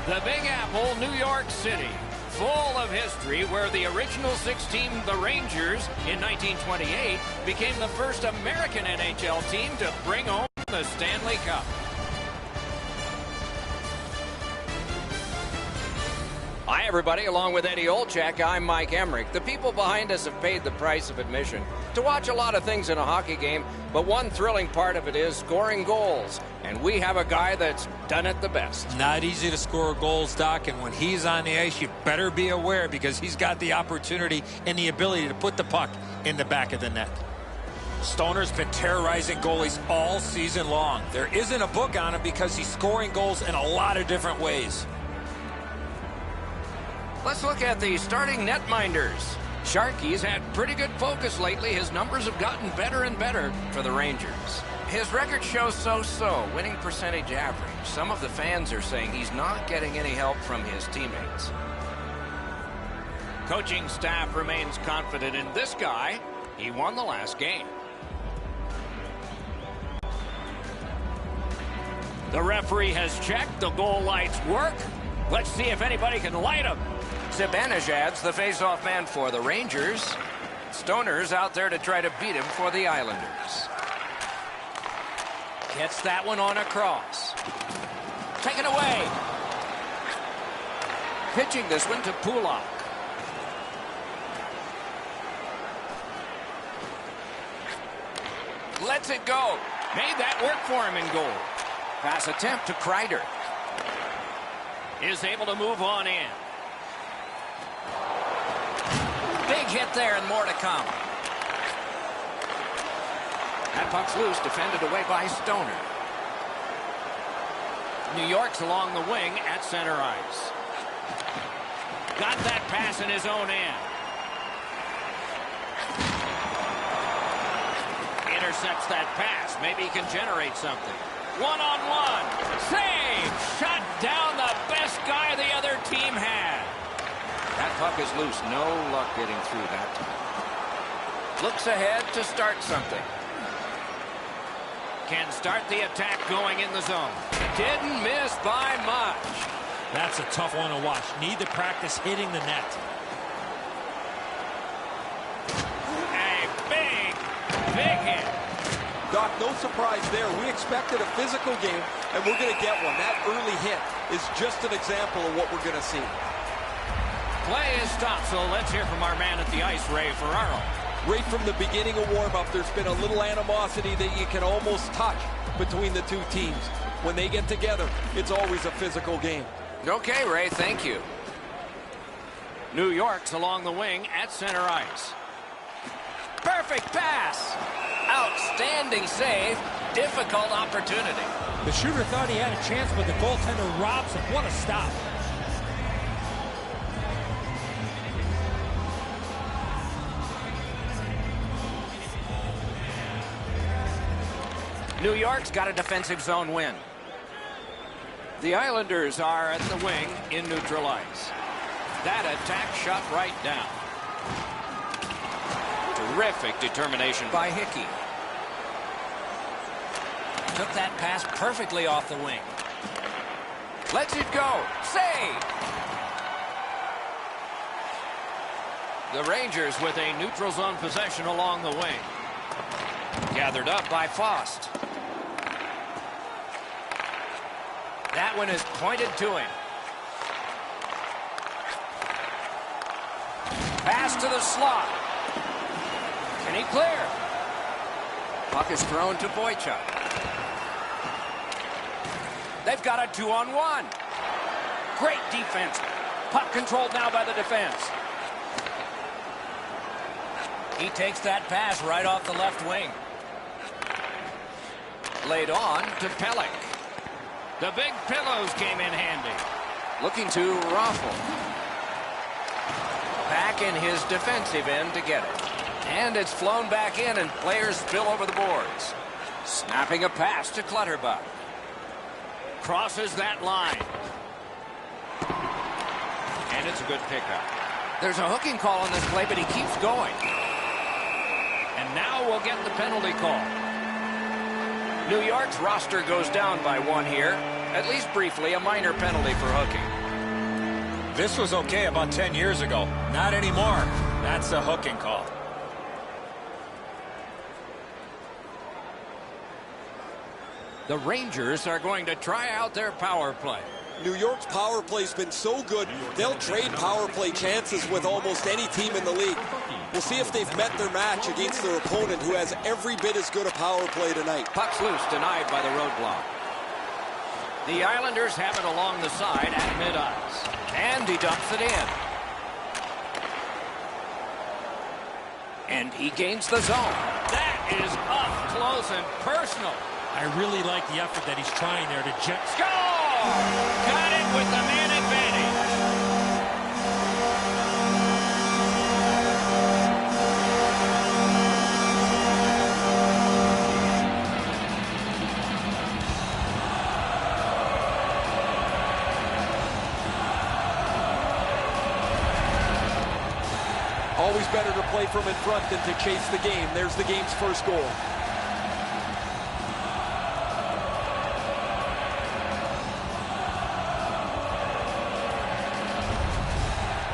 The Big Apple, New York City, full of history, where the original six team, the Rangers, in 1928, became the first American NHL team to bring home the Stanley Cup. Hi, everybody. Along with Eddie Olczyk, I'm Mike Emrick. The people behind us have paid the price of admission to watch a lot of things in a hockey game, but one thrilling part of it is scoring goals. And we have a guy that's done it the best. Not easy to score goals, Doc, and when he's on the ice, you better be aware because he's got the opportunity and the ability to put the puck in the back of the net. Stoner's been terrorizing goalies all season long. There isn't a book on him because he's scoring goals in a lot of different ways. Let's look at the starting netminders. Sharkey's had pretty good focus lately. His numbers have gotten better and better for the Rangers. His record shows so-so, winning percentage average. Some of the fans are saying he's not getting any help from his teammates. Coaching staff remains confident in this guy. He won the last game. The referee has checked. The goal lights work. Let's see if anybody can light them. Zibanejad's the face-off man for the Rangers. Stoner's out there to try to beat him for the Islanders. Gets that one on a cross. Taken away. Pitching this one to Pulak. Lets it go. Made that work for him in goal. Pass attempt to Kreider. Is able to move on in. Big hit there and more to come. That puck's loose, defended away by Stoner. New York's along the wing at center ice. Got that pass in his own end. Intercepts that pass. Maybe he can generate something. One-on-one. Save! Shot down the best guy the other team had. That puck is loose. No luck getting through that time. Looks ahead to start something. Can start the attack going in the zone. Didn't miss by much. That's a tough one to watch. Need to practice hitting the net. A big hit. Doc, no surprise there. We expected a physical game, and we're going to get one. That early hit is just an example of what we're going to see. Play is stopped, so let's hear from our man at the ice, Ray Ferraro. Right from the beginning of warm-up, there's been a little animosity that you can almost touch between the two teams. When they get together, it's always a physical game. Okay, Ray, thank you. New York's along the wing at center ice. Perfect pass. Outstanding save. Difficult opportunity. The shooter thought he had a chance, but the goaltender robs him. What a stop. New York's got a defensive zone win. The Islanders are at the wing in neutral ice. That attack shot right down. Terrific determination by Hickey. Took that pass perfectly off the wing. Lets it go. Save! The Rangers with a neutral zone possession along the wing. Gathered up by Fost. That one is pointed to him. Pass to the slot. Can he clear? Puck is thrown to Boychuk. They've got a 2-on-1. Great defense. Puck controlled now by the defense. He takes that pass right off the left wing. Laid on to Pelech. The big pillows came in handy. Looking to Raffl. Back in his defensive end to get it. And it's flown back in, and players spill over the boards. Snapping a pass to Clutterbuck. Crosses that line. And it's a good pickup. There's a hooking call on this play, but he keeps going. And now we'll get the penalty call. New York's roster goes down by one here. At least briefly, a minor penalty for hooking. This was okay about 10 years ago. Not anymore. That's a hooking call. The Rangers are going to try out their power play. New York's power play's been so good, they'll trade power play chances with almost any team in the league. We'll see if they've met their match against their opponent, who has every bit as good a power play tonight. Puck's loose, denied by the roadblock. The Islanders have it along the side at mid-ice. And he dumps it in. And he gains the zone. That is up close and personal. I really like the effort that he's trying there to Score! Got it with the man advantage. Always better to play from in front than to chase the game. There's the game's first goal.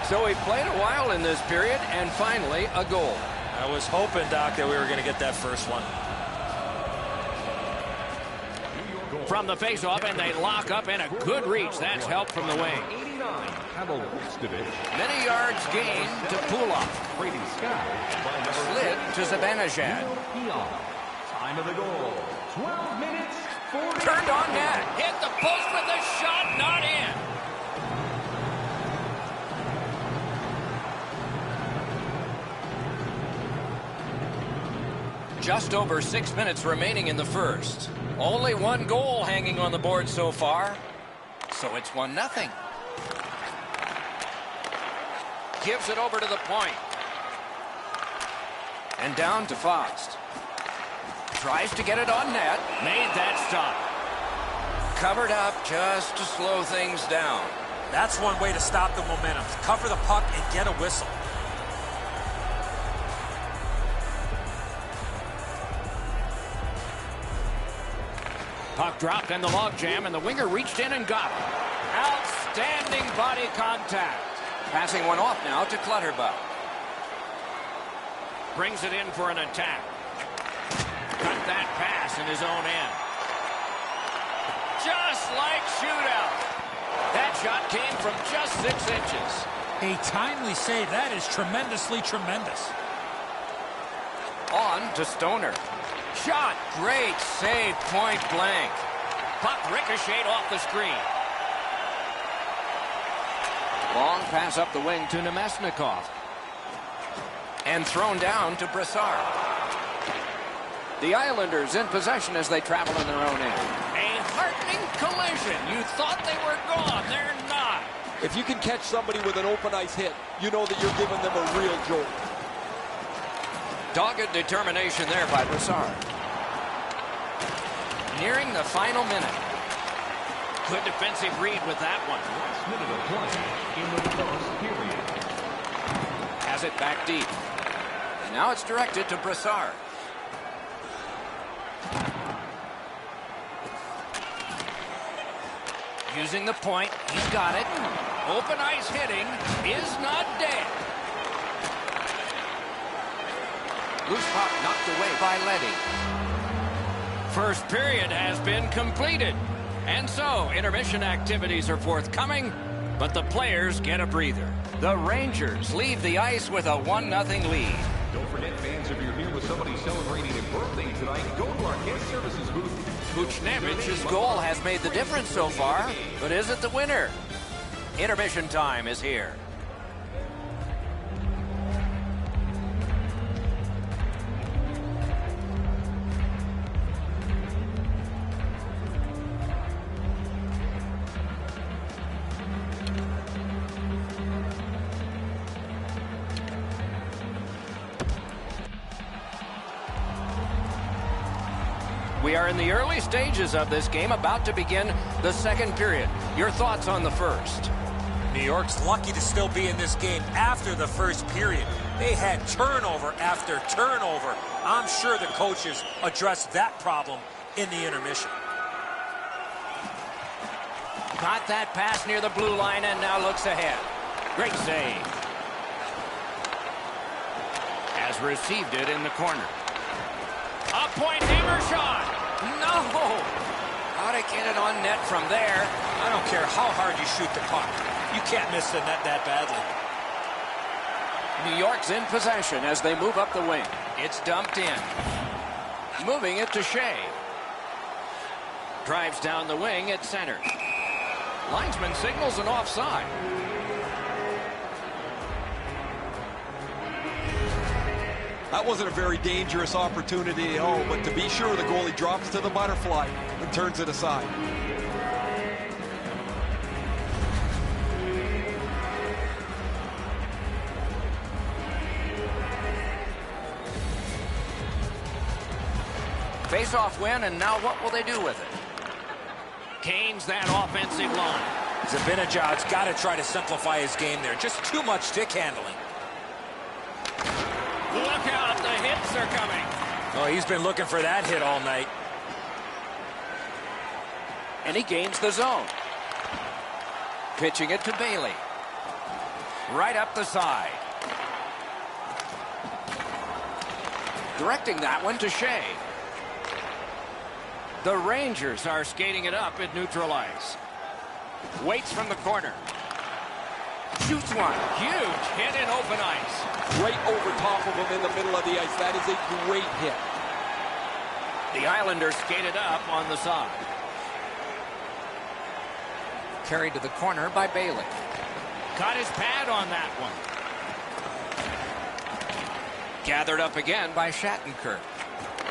So he played a while in this period, and finally a goal. I was hoping, Doc, that we were going to get that first one. From the face-off, and they lock up, and a good reach. That's help from the wing. Many yards gained to Pulov. Slid to Zibanejad. Time of the goal, 12 minutes, 40 Turned on net. Hit the post with a shot, not in. Just over 6 minutes remaining in the first. Only one goal hanging on the board so far. So it's 1-0. Gives it over to the point. And down to Fost. Tries to get it on net. Made that stop. Covered up just to slow things down. That's one way to stop the momentum. Cover the puck and get a whistle. Puck dropped in the logjam, and the winger reached in and got it. Outstanding body contact. Passing one off now to Clutterbuck. Brings it in for an attack. Cut that pass in his own end. Just like shootout. That shot came from just 6 inches. A timely save. That is tremendously tremendous. On to Stoner. Shot. Great save, point blank. Puck ricocheted off the screen. Long pass up the wing to Nemesnikov. And thrown down to Brassard. The Islanders in possession as they travel in their own end. A heartening collision. You thought they were gone. They're not. If you can catch somebody with an open ice hit, you know that you're giving them a real jolt. Dogged determination there by Brassard. Nearing the final minute. Good defensive read with that one. last minute of play in the first period. Has it back deep. And now it's directed to Brassard. Using the point, he's got it. Open ice hitting is not dead. Loose puck knocked away by Leddy. First period has been completed. And so, intermission activities are forthcoming, but the players get a breather. The Rangers leave the ice with a 1-0 lead. Don't forget, fans, if you're here with somebody celebrating a birthday tonight, go to our guest services booth. Buchnevich's goal has made the difference so far, but is it the winner? Intermission time is here. We are in the early stages of this game, about to begin the second period. Your thoughts on the first? New York's lucky to still be in this game after the first period. They had turnover after turnover. I'm sure the coaches addressed that problem in the intermission. Got that pass near the blue line and now looks ahead. Great save. Has received it in the corner. A point hammer shot. No. How to get it on net from there. I don't care how hard you shoot the puck. You can't miss the net that badly. New York's in possession as they move up the wing. It's dumped in. Moving it to Shea. Drives down the wing at center. Linesman signals an offside. That wasn't a very dangerous opportunity at all, but to be sure, the goalie drops to the butterfly and turns it aside. Face-off win, and now what will they do with it? Gains that offensive line. Zibanejad's got to try to simplify his game there. Just too much stick handling. Look out, the hits are coming. Oh, he's been looking for that hit all night. And he gains the zone. Pitching it to Bailey. Right up the side. Directing that one to Shea. The Rangers are skating it up at neutral ice. Waits from the corner. Shoots one. Huge hit in open ice. Right over top of him in the middle of the ice. That is a great hit. The Islanders skated up on the side. Carried to the corner by Bailey. Got his pad on that one. Gathered up again by Shattenkirk.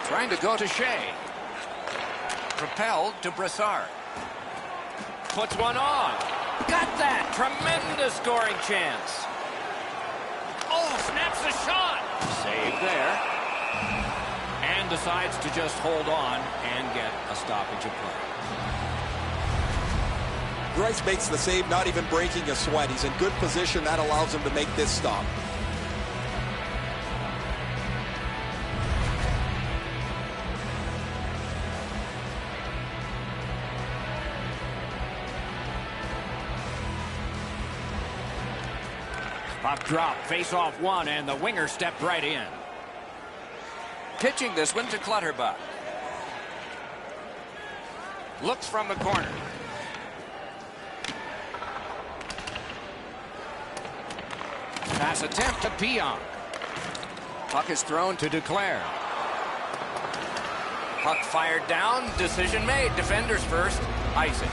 Trying to go to Shea. Propelled to Brassard. Puts one on. Got that. Tremendous scoring chance. Oh, snaps a shot. Save there. And decides to just hold on and get a stoppage of play. Greiss makes the save, not even breaking a sweat. He's in good position. That allows him to make this stop. Puck drop, face-off one, and the winger stepped right in. Pitching this one to Clutterbuck. Looks from the corner. Pass attempt to Pionk. Puck is thrown to Duclair. Puck fired down, decision made. Defenders first, icing.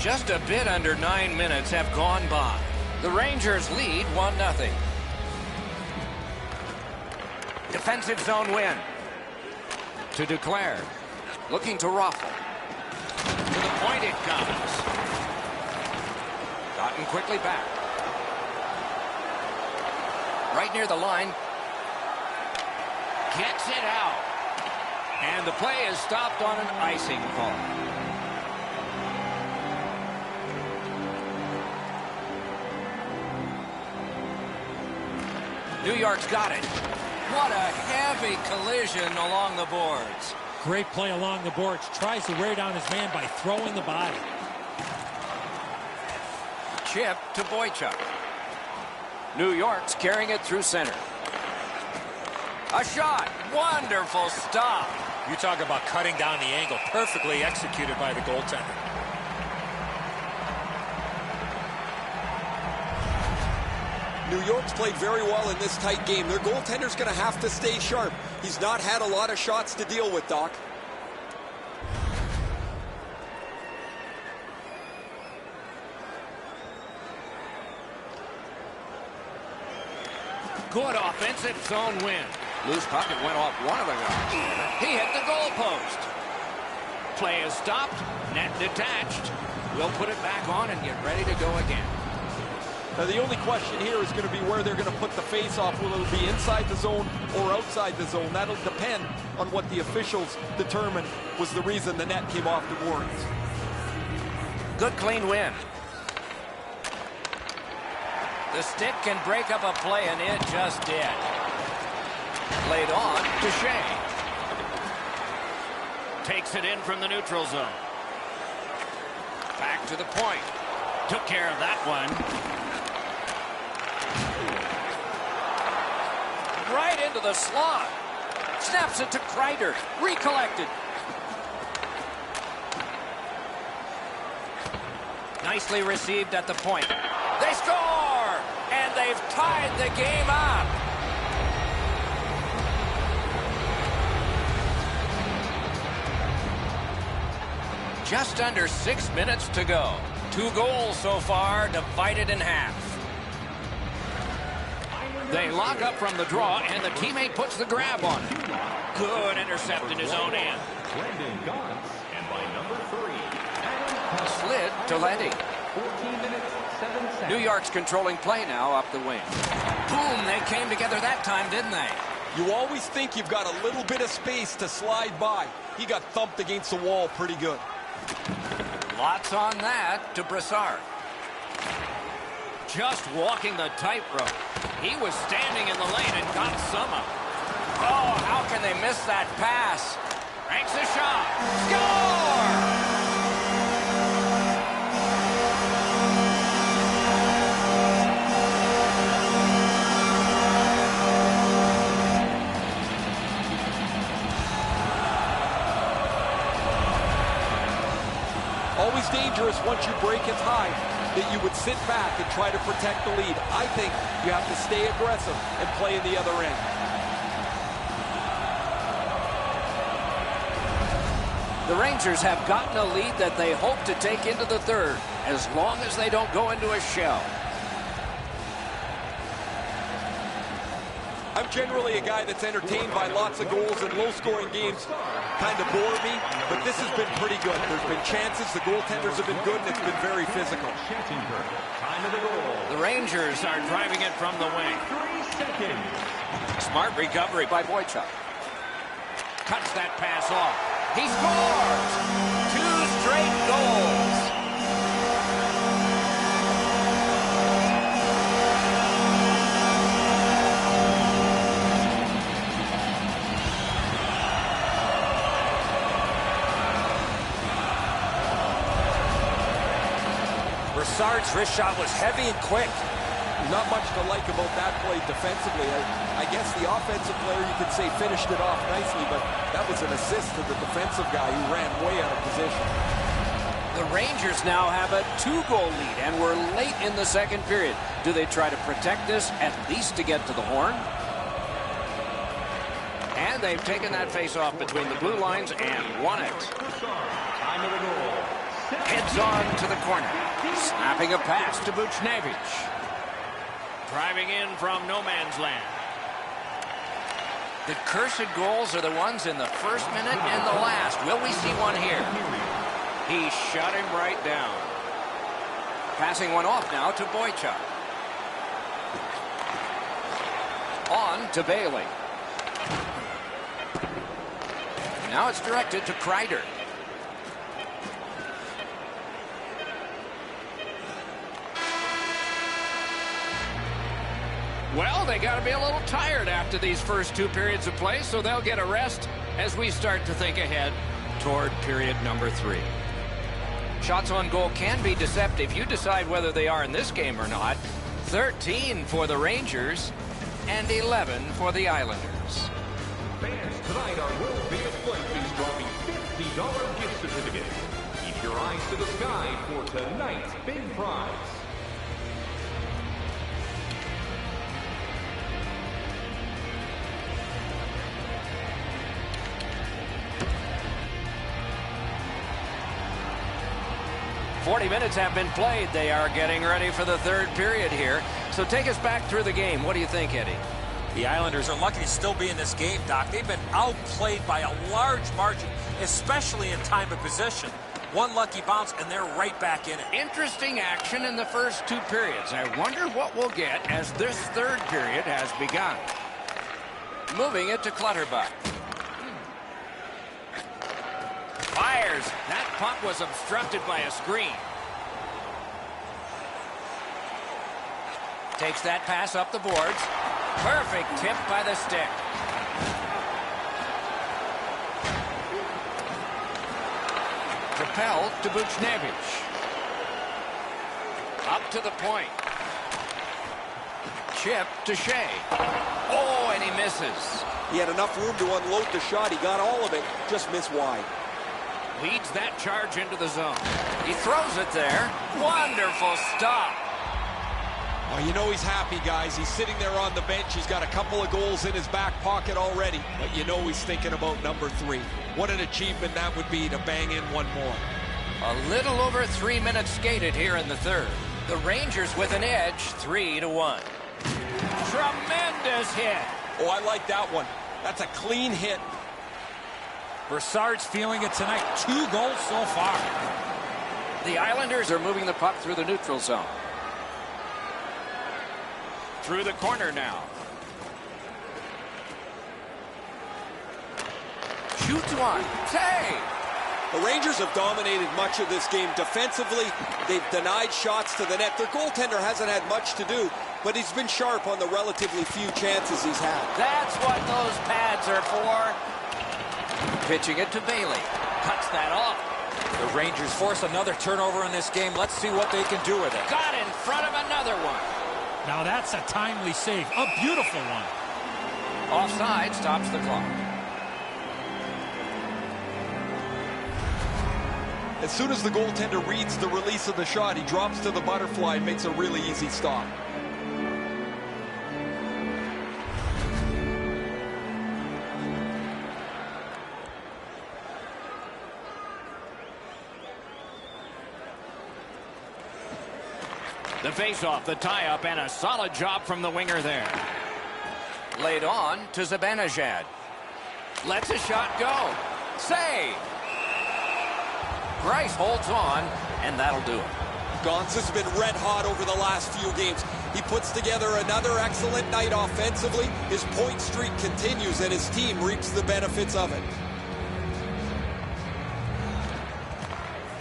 Just a bit under 9 minutes have gone by. The Rangers lead 1-0. Defensive zone win. To Duclair. Looking to Ruffle. To the point it comes. Gotten quickly back. Right near the line. Gets it out. And the play is stopped on an icing call. New York's got it. What a heavy collision along the boards. Great play along the boards. Tries to wear down his man by throwing the body. Chip to Boychuk. New York's carrying it through center. A shot. Wonderful stop. You talk about cutting down the angle. Perfectly executed by the goaltender. New York's played very well in this tight game. Their goaltender's going to have to stay sharp. He's not had a lot of shots to deal with, Doc. Good offensive zone win. Loose puck, it went off one of the guys. He hit the goalpost. Play is stopped. Net detached. We'll put it back on and get ready to go again. Now, the only question here is going to be where they're going to put the face-off. Will it be inside the zone or outside the zone? That'll depend on what the officials determine was the reason the net came off the boards. Good clean win. The stick can break up a play, and it just did. Laid on to Shea. Takes it in from the neutral zone. Back to the point. Took care of that one. Right into the slot. Snaps it to Kreider. Recollected. Nicely received at the point. They score! And they've tied the game up. Just under 6 minutes to go. 2 goals so far, divided in half. They lock up from the draw, and the teammate puts the grab on it. Good intercept in his own end. Brandon Gaunce, and by number 3, Slid to Letty. 14 minutes, 7 seconds. New York's controlling play now up the wing. Boom, they came together that time, didn't they? You always think you've got a little bit of space to slide by. He got thumped against the wall pretty good. Lots on that to Brassard. Just walking the tightrope. He was standing in the lane and got some of it. Oh, how can they miss that pass? Ranks a shot. Score! Always dangerous once you break it high that you would sit back and try to protect the lead. I think you have to stay aggressive and play in the other end. The Rangers have gotten a lead that they hope to take into the third, as long as they don't go into a shell. I'm generally a guy that's entertained by lots of goals, and low-scoring games kind of bore me, but this has been pretty good. There's been chances, the goaltenders have been good, and it's been very physical. Shattenkirk, time of the goal. The Rangers are driving it from the wing. 3 seconds. Smart recovery by Boychuk. Cuts that pass off. He scores! 2 straight goals. Brassard's wrist shot was heavy and quick. Not much to like about that play defensively. I guess the offensive player, you could say, finished it off nicely, but that was an assist to the defensive guy who ran way out of position. The Rangers now have a 2-goal lead, and we're late in the second period. Do they try to protect this, at least to get to the horn? And they've taken that face-off between the blue lines and won it. Time of the goal. Heads on to the corner. Snapping a pass to Buchnevich. Driving in from no man's land. The cursed goals are the ones in the first minute and the last. Will we see one here? He shut him right down. Passing one off now to Boychuk. On to Bailey. Now it's directed to Kreider. Well, they got to be a little tired after these first 2 periods of play, so they'll get a rest as we start to think ahead toward period number 3. Shots on goal can be deceptive. You decide whether they are in this game or not. 13 for the Rangers and 11 for the Islanders. Fans, tonight our World Vegas Flight is dropping $50 gift certificate. Keep your eyes to the sky for tonight's big prize. .40 minutes have been played. They are getting ready for the third period here. So take us back through the game. What do you think, Eddie? The Islanders are lucky to still be in this game, Doc. They've been outplayed by a large margin, especially in time of possession. One lucky bounce, and they're right back in it. Interesting action in the first 2 periods. I wonder what we'll get as this third period has begun. Moving it to Clutterbuck. Fires. That puck was obstructed by a screen. Takes that pass up the boards. Perfect tip by the stick. Capel to Buchnevich. Up to the point. Chip to Shea. Oh, and he misses. He had enough room to unload the shot. He got all of it, just missed wide. Leads that charge into the zone. He throws it there. Wonderful stop. Well, you know he's happy, guys. He's sitting there on the bench. He's got a couple of goals in his back pocket already. But you know he's thinking about number 3. What an achievement that would be to bang in one more. A little over 3 minutes skated here in the third. The Rangers with an edge, 3-1. Tremendous hit. Oh, I like that one. That's a clean hit. Brassard's feeling it tonight. 2 goals so far. The Islanders are moving the puck through the neutral zone. Through the corner now. Shoots one. Save. The Rangers have dominated much of this game. Defensively, they've denied shots to the net. Their goaltender hasn't had much to do, but he's been sharp on the relatively few chances he's had. That's what those pads are for. Pitching it to Bailey. Cuts that off. The Rangers force another turnover in this game. Let's see what they can do with it. Got in front of another one. Now that's a timely save. A beautiful one. Offside stops the clock. As soon as the goaltender reads the release of the shot, he drops to the butterfly and makes a really easy stop. The face-off, the tie-up, and a solid job from the winger there. Laid on to Zibanejad. Lets a shot go. Save. Greiss holds on, and that'll do it. Gauntz has been red hot over the last few games. He puts together another excellent night offensively. His point streak continues, and his team reaps the benefits of it.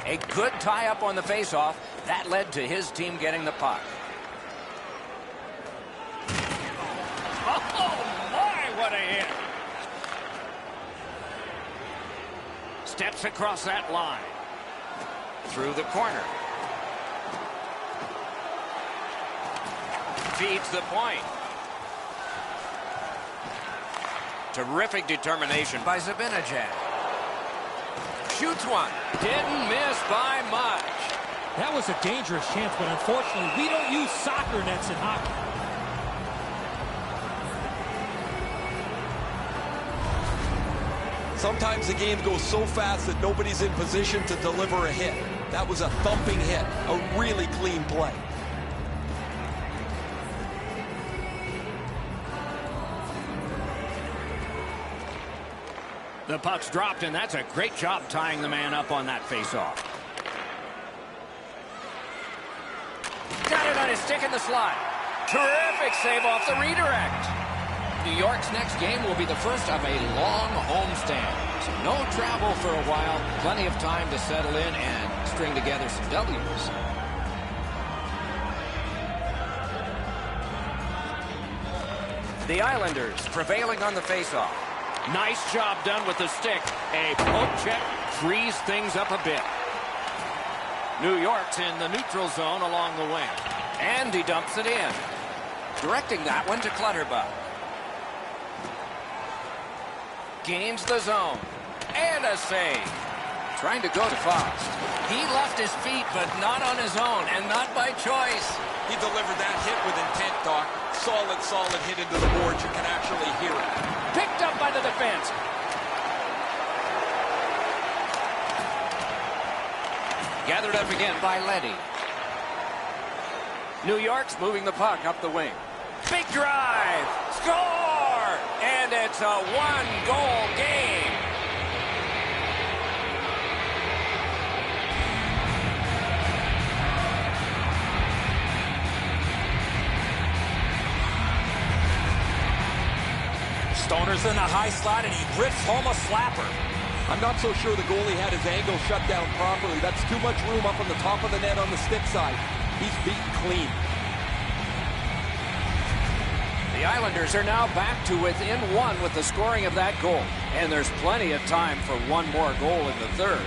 A good tie-up on the face-off. That led to his team getting the puck. Oh, my, what a hit. Steps across that line. Through the corner. Feeds the point. Terrific determination by Zibanejad. Shoots one. Didn't miss by much. That was a dangerous chance, but unfortunately, we don't use soccer nets in hockey. Sometimes the game goes so fast that nobody's in position to deliver a hit. That was a thumping hit, a really clean play. The puck's dropped, and that's a great job tying the man up on that faceoff. Got it on his stick in the slot. Terrific save off the redirect. New York's next game will be the first of a long homestand. So no travel for a while. Plenty of time to settle in and string together some W's. The Islanders prevailing on the faceoff. Nice job done with the stick. A poke check frees things up a bit. New York's in the neutral zone along the wing. And he dumps it in. Directing that one to Clutterbuck. Gains the zone. And a save. Trying to go to Faust. He left his feet, but not on his own, and not by choice. He delivered that hit with intent, Doc. Solid hit into the boards. You can actually hear it. Picked up by the defense. Gathered up again by Leddy. New York's moving the puck up the wing. Big drive. Score! And it's a one-goal game. Stoner's in the high slot, and he rips home a slapper. I'm not so sure the goalie had his angle shut down properly. That's too much room up on the top of the net on the stick side. He's beaten clean. The Islanders are now back to within one with the scoring of that goal. And there's plenty of time for one more goal in the third.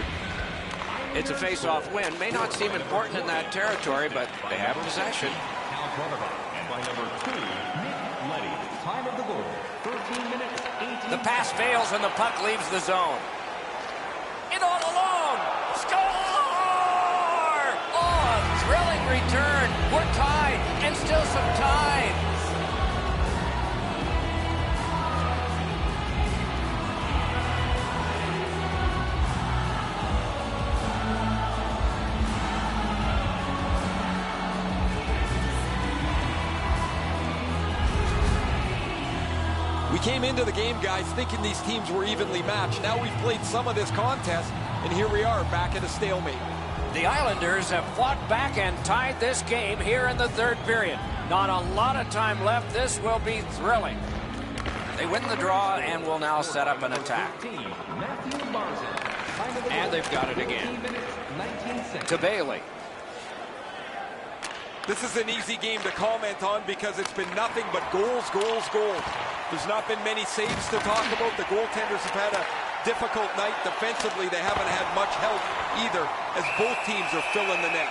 It's a face-off win. May not seem important in that territory, but they have possession. And by number 2, Nick Leddy. Time of the goal, 13 minutes, 18 The pass fails and the puck leaves the zone. In all alone. Score! Oh, thrilling return. We're tied and still some time. We came into the game, guys, thinking these teams were evenly matched. Now we've played some of this contest, and here we are back at a stalemate. The Islanders have fought back and tied this game here in the third period. Not a lot of time left. This will be thrilling. They win the draw and will now set up an attack. And they've got it again. To Bailey. This is an easy game to comment on because it's been nothing but goals, goals, goals. There's not been many saves to talk about. The goaltenders have had a difficult night. Defensively, they haven't had much help either, as both teams are filling the net.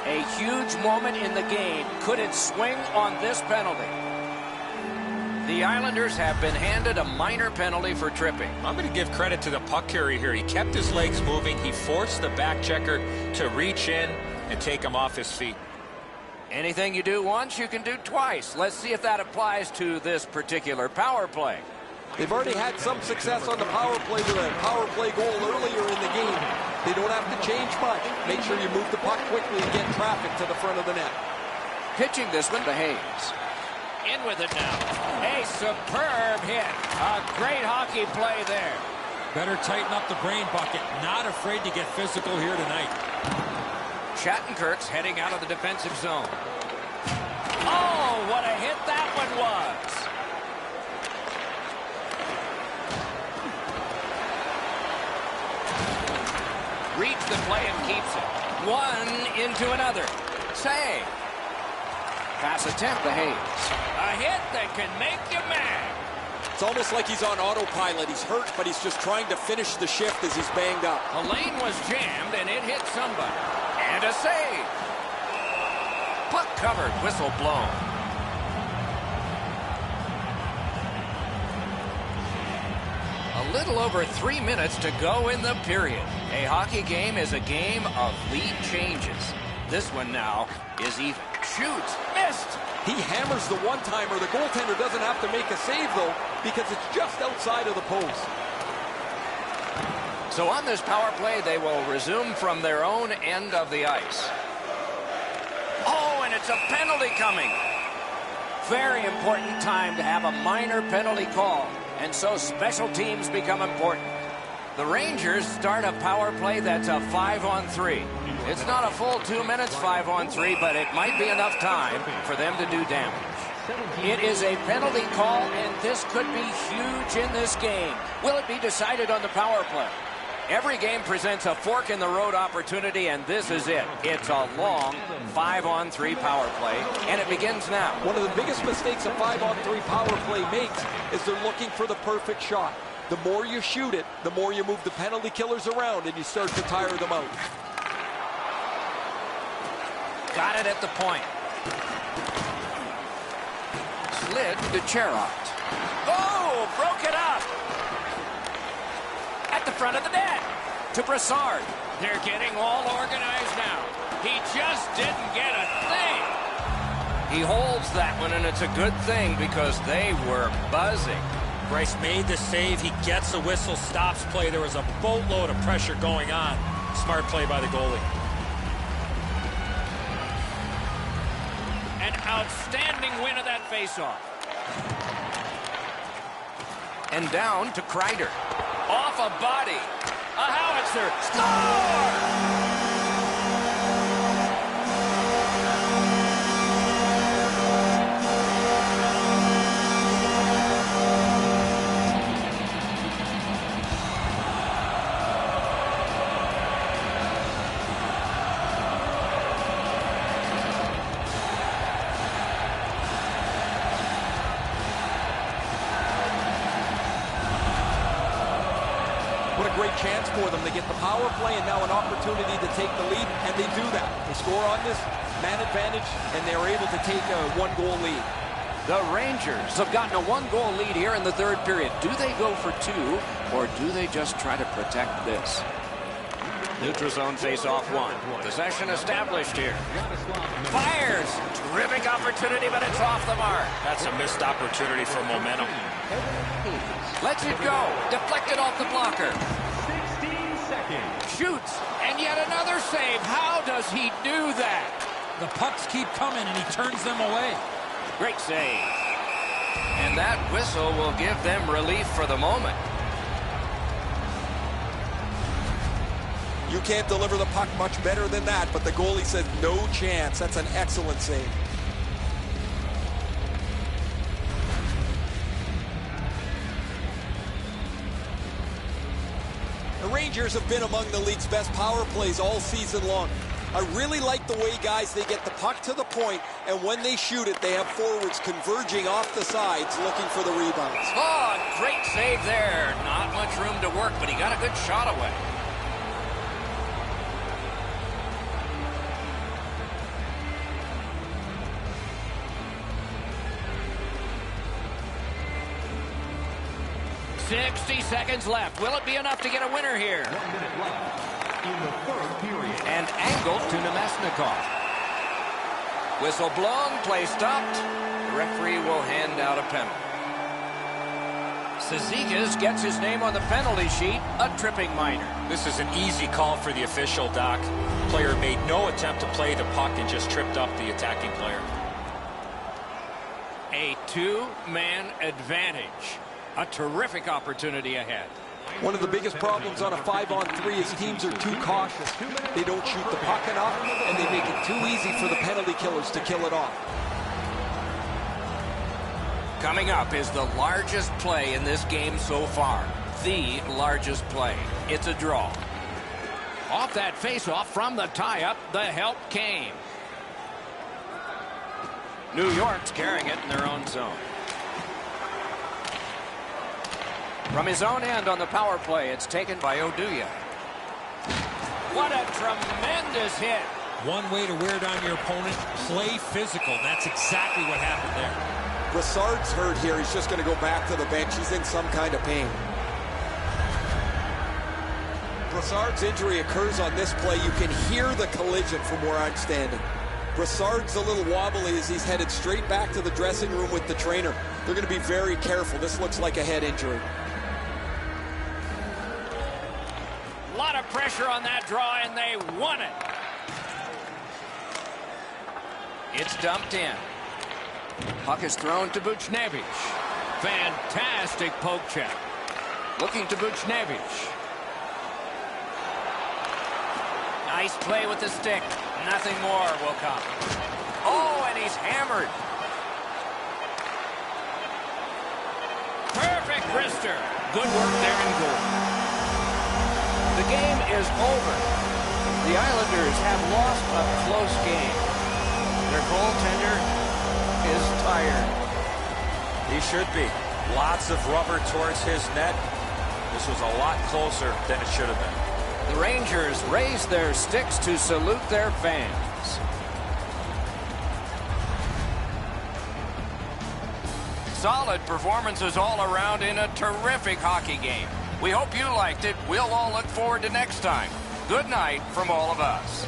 A huge moment in the game. Could it swing on this penalty? The Islanders have been handed a minor penalty for tripping. I'm going to give credit to the puck carrier here. He kept his legs moving. He forced the back checker to reach in and take him off his feet. Anything you do once, you can do twice. Let's see if that applies to this particular power play. They've already had some success on the power play with a power play goal earlier in the game. They don't have to change much. Make sure you move the puck quickly and get traffic to the front of the net. Pitching this one to Hayes. In with it now. A superb hit. A great hockey play there. Better tighten up the brain bucket. Not afraid to get physical here tonight. Shattenkirk's heading out of the defensive zone. Oh, what a hit that one was. Reads the play and keeps it. One into another. Save. Pass attempt to Hayes. A hit that can make you mad. It's almost like he's on autopilot. He's hurt, but he's just trying to finish the shift as he's banged up. The lane was jammed, and it hit somebody. And a save. Puck covered, whistle blown. A little over 3 minutes to go in the period. A hockey game is a game of lead changes. This one now is even. Shoots. Missed. He hammers the one-timer. The goaltender doesn't have to make a save, though, because it's just outside of the post. So on this power play, they will resume from their own end of the ice. Oh, and it's a penalty coming. Very important time to have a minor penalty call, and so special teams become important. The Rangers start a power play that's a 5-on-3. It's not a full 2 minutes 5-on-3, but it might be enough time for them to do damage. It is a penalty call, and this could be huge in this game. Will it be decided on the power play? Every game presents a fork-in-the-road opportunity, and this is it. It's a long 5-on-3 power play, and it begins now. One of the biggest mistakes a 5-on-3 power play makes is they're looking for the perfect shot. The more you shoot it, the more you move the penalty killers around, and you start to tire them out. Got it at the point. Slid to Charrot. Oh, broke it up. At the front of the net. To Brassard. They're getting all organized now. He just didn't get a thing. He holds that one, and it's a good thing because they were buzzing. Bryce made the save. He gets the whistle, stops play. There was a boatload of pressure going on. Smart play by the goalie. An outstanding win of that faceoff. And down to Kreider. Off a body. A howitzer. Score! What a a great chance for them. They get the power play and now an opportunity to take the lead, and they do that. They score on this man advantage, and they're able to take a one-goal lead. The Rangers have gotten a one-goal lead here in the third period. Do they go for two, or do they just try to protect this? Neutral zone face-off one. Possession established here. Fires! Terrific opportunity, but it's off the mark. That's a missed opportunity for momentum. Lets it go. Deflected off the blocker. 16 seconds. Shoots, and yet another save. How does he do that? The pucks keep coming, and he turns them away. Great save. And that whistle will give them relief for the moment. You can't deliver the puck much better than that, but the goalie says no chance. That's an excellent save. The Rangers have been among the league's best power plays all season long. I really like the way, guys, they get the puck to the point, and when they shoot it, they have forwards converging off the sides looking for the rebounds. Oh, great save there. Not much room to work, but he got a good shot away. .60 seconds left. Will it be enough to get a winner here? 1 minute left in the third period. And angled to Nemesnikov. Whistle blown, play stopped. The referee will hand out a penalty. Cizikas gets his name on the penalty sheet, a tripping minor. This is an easy call for the official, Doc. Player made no attempt to play the puck and just tripped up the attacking player. A two-man advantage. A terrific opportunity ahead. One of the biggest problems on a 5-on-3 is teams are too cautious. They don't shoot the puck enough, and they make it too easy for the penalty killers to kill it off. Coming up is the largest play in this game so far. The largest play. It's a draw. Off that face-off from the tie-up, the help came. New York's carrying it in their own zone. From his own end on the power play, it's taken by Oduya. What a tremendous hit. One way to wear down your opponent, play physical. That's exactly what happened there. Brassard's hurt here. He's just going to go back to the bench. He's in some kind of pain. Brassard's injury occurs on this play. You can hear the collision from where I'm standing. Brassard's a little wobbly as he's headed straight back to the dressing room with the trainer. They're going to be very careful. This looks like a head injury. A lot of pressure on that draw, and they won it. It's dumped in. Puck is thrown to Buchnevich. Fantastic poke check. Looking to Buchnevich. Nice play with the stick. Nothing more will come. Oh, and he's hammered. Perfect wrister. Good work there in goal. The game is over. The Islanders have lost a close game. Their goaltender is tired. He should be. Lots of rubber towards his net. This was a lot closer than it should have been. The Rangers raise their sticks to salute their fans. Solid performances all around in a terrific hockey game. We hope you liked it. We'll all look forward to next time. Good night from all of us.